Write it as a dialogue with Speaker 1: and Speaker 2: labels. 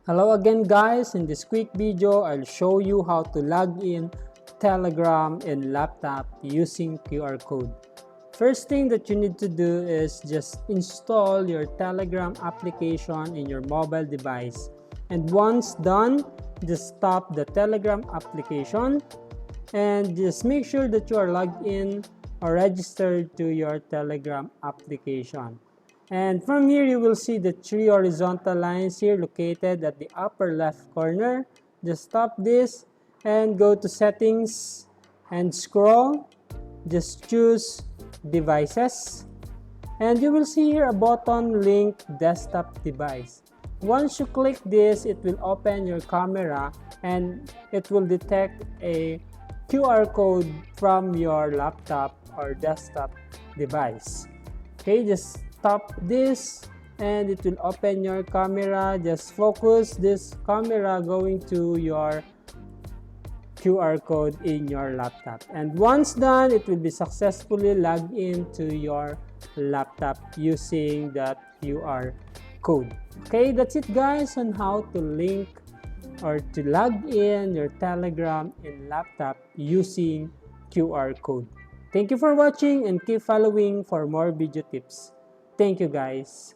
Speaker 1: Hello again guys, in this quick video I'll show you how to log in Telegram in laptop using QR code. First thing that you need to do is just install your Telegram application in your mobile device, and once done, just stop the Telegram application and just make sure that you are logged in or registered to your Telegram application. And from here, you will see the three horizontal lines here located at the upper left corner. Just tap this and go to settings and scroll. Just choose devices. And you will see here a button link desktop device. Once you click this, it will open your camera and it will detect a QR code from your laptop or desktop device. Okay, just tap this and it will open your camera. Just focus this camera going to your QR code in your laptop, and once done, it will be successfully logged into your laptop using that QR code. Okay, that's it guys on how to link or to log in your Telegram in laptop using QR code. Thank you for watching and keep following for more video tips. Thank you guys.